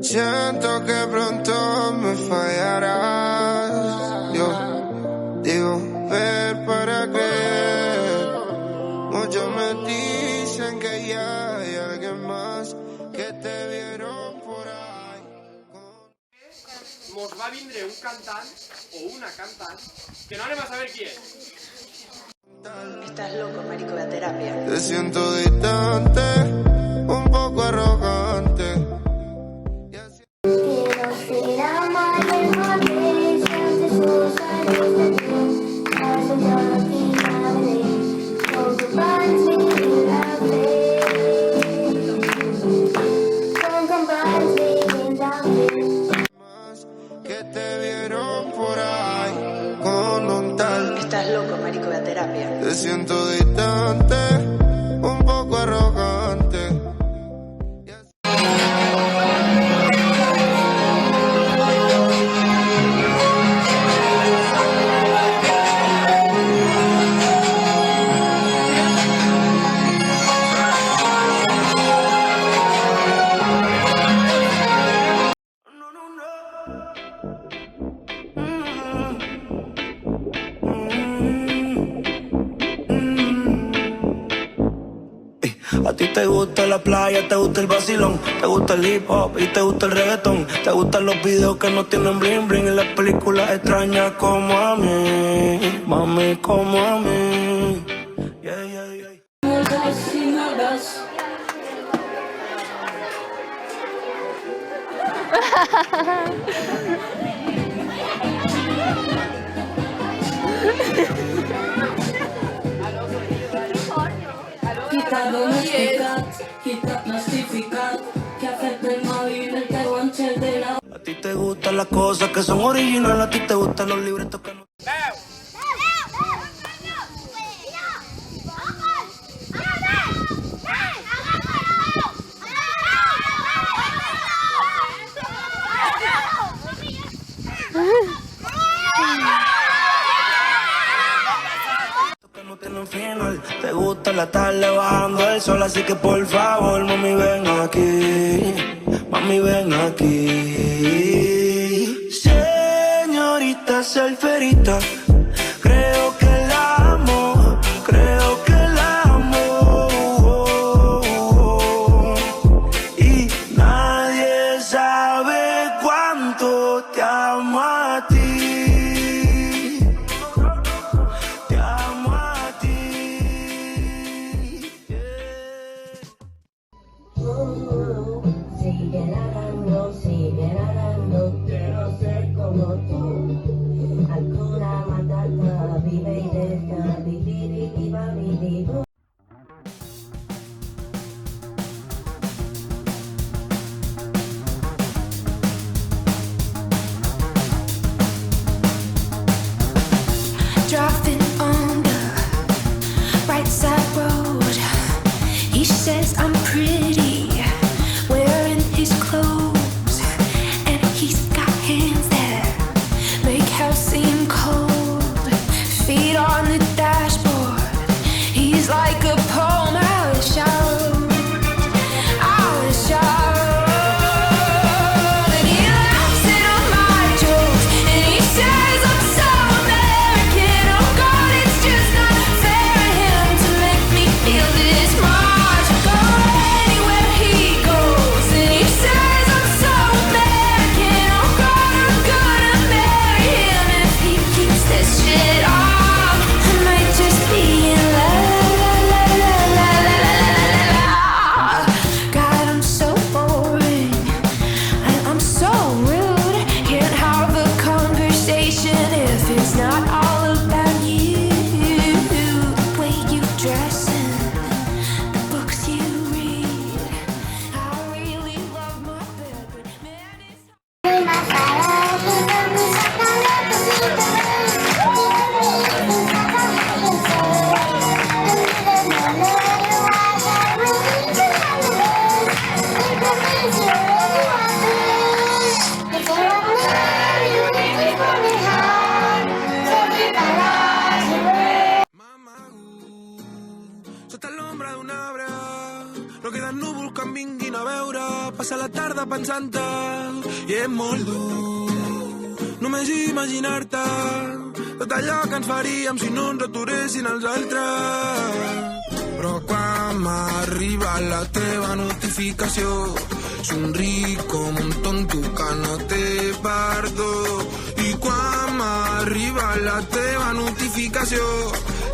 Siento que pronto me fallarás. Yo digo ver para creer. Muchos me dicen que ya hay alguien más que te vieron por ahí. Mos va vindre un cantant o una cantant que no anem a saber qui és. Estás loco, marico, de terapia. Te siento distante, un poco arrogante. Quiero ser amable, siempre sus años de ti. Paso todo aquí, madre. All the binds me in lovely. Don't combine me in lovely. Que te vieron por ahí con un tal. Estás loco, marico, de terapia. Te siento distante, un poco arrogante. A ti te gusta la playa, te gusta el vacilón, te gusta el hip hop y te gusta el reggaetón. Te gustan los videos que no tienen bling bling y las películas extrañas como a mí, mami, como a mí. Yeah, yeah, yeah. Quita domesticat, quita plastificat, que afecta el móvil, el que guanche de la... A ti te gustan las cosas que son originales, a ti te gustan los libretos que no... Que no tienen final. Te gusta la tarde bajando el sol, así que por favor, mami, ven aquí, mami, ven aquí. Señorita surferita, creo que la amo, creo que la amo. Y nadie sabe cuánto te amo a ti. Te amo a ti. Sigue nadando, quiero ser como tú. Alguna sota l'ombra d'un arbre. No queden núvols que em vinguin a veure. Passa la tarda pensant-te i és molt dur només imaginar-te tot allò que ens faríem si no ens aturessin els altres. Però quan m'arriba la teva notificació somric com un tonto que no té perdó. I quan m'arriba la teva notificació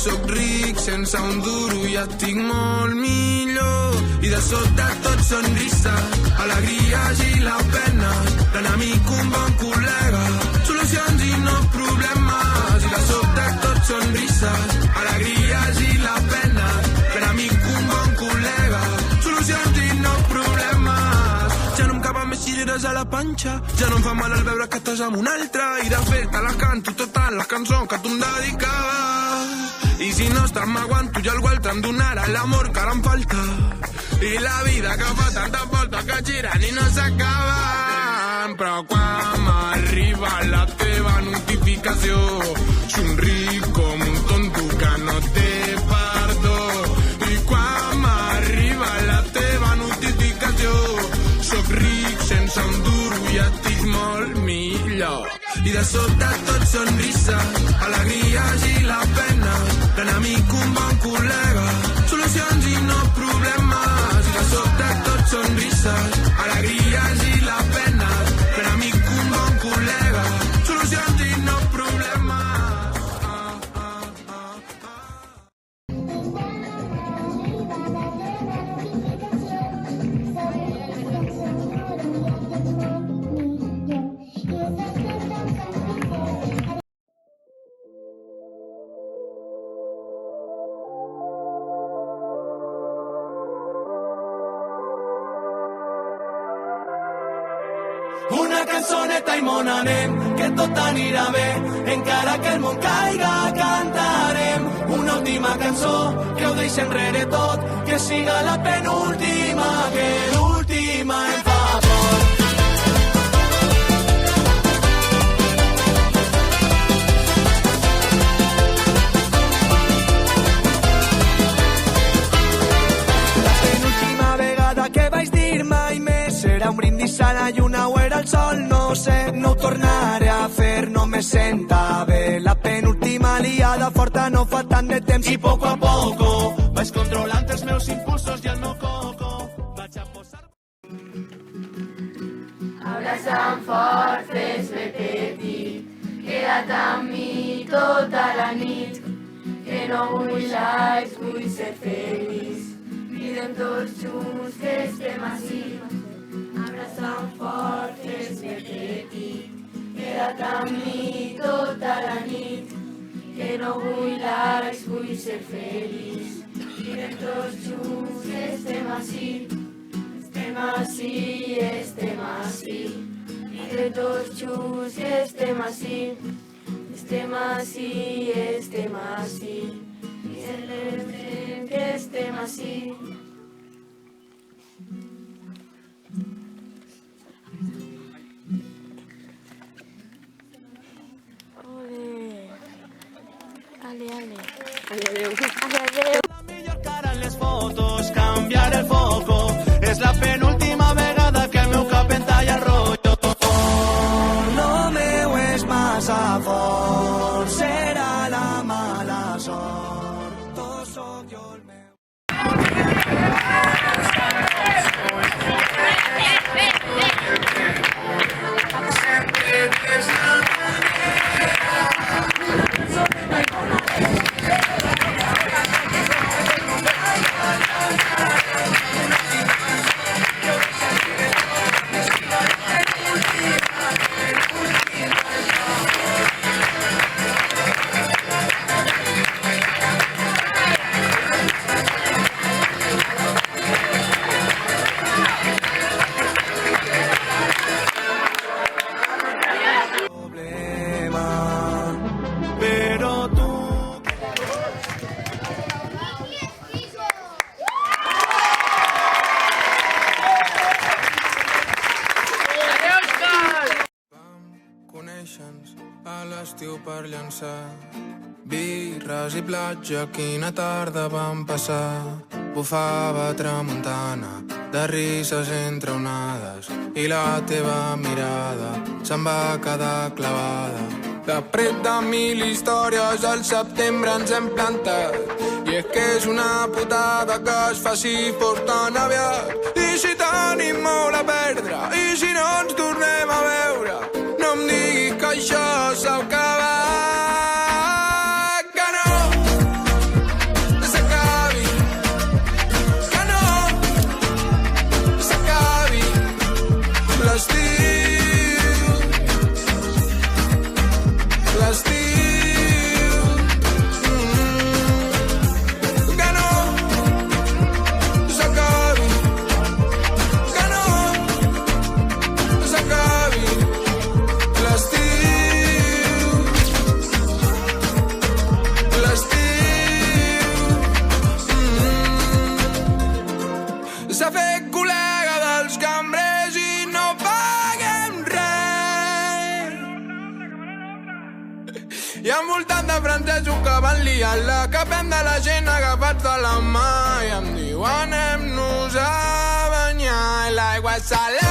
soc ric sense un duro i estic molt millor. I de sobte tot sonrises, alegries i la pena, l'enemic un bon col·lega, solucions i no problemes. I de sobte tot sonrises, alegries i la pena, l'enemic un bon col·lega, solucions i no problemes. Ja no em caben més cireres a la panxa, ja no em fa mal al veure que estàs amb un altre. I de fet te les canto totes les cançons que tu em dedicaves. I si no estàs m'aguanto i algú altre em donarà l'amor que ara em falta. I la vida que fa tantes voltes que giren i no s'acaben. Però quan m'arriba la teva notificació somric com un tonto que no té perdó. I quan m'arriba la teva notificació soc ric sense un duro i estic molt millor. I de sobte tot sonrises, alegries i la pena, l'enemic un bon col·lega, solucions i no problemes. I de sobte tot sonrises, alegries i la pena, l'enemic un bon col·lega, solucions i no problemes. Una cançoneta i mon anem, que tot anirà bé, encara que el món caiga cantarem. Una última cançó, que ho deixi enrere tot, que siga la penúltima, que l'última em fa por. La penúltima vegada que vaig dir mai més serà un brindis a la lluna o era el sol, no sé, no ho tornaré a fer, no me senta bé. La penúltima liada forta no fa tant de temps i poco a poco vaig controlant els meus impulsos i el meu coco vaig a posar... Abraça'm fort, fes-me petit, queda't amb mi tota la nit, que no vull likes, vull ser feliç, cridem tots junts que estem ací. Abraça'm fort, fes-me petit, queda't amb mi tota la nit, que no vull likes, vull ser feliç, cridem tots junts que estem ací. Estem ací, estem ací, cridem tots junts que estem ací. Estem ací, estem ací, i celebrem que estem ací. La millor cara en les fotos, canviar el foco, és la penúltima vegada que el meu cap en talla el rotllo. No meu és massa fort, serà la mala sort, tot sóc jo el meu. Però tu... Vam conèixer-nos a l'estiu per llançar birra Teatres i platja, quina tarda vam passar. Bufava tramuntana, de risses entre onades, i la teva mirada se'n va quedar clavada. De pret de 1000 històries al setembre ens hem plantat, i és que és una putada que es faci fort tan aviat. I si tenim molt a perdre, i si no ens tornem a veure, no em diguis que això s'ha acabat. Que no s'acabi, que no s'acabi l'estiu, l'estiu. Que no s'acabi, que no s'acabi l'estiu, l'estiu. S'ha fet col·lega dels cambrers i no paguem res. Hi ha un voltant de francesos que van liant la capem de la gent agafats de la mà i em diuen anem-nos a banyar i l'aigua és salada.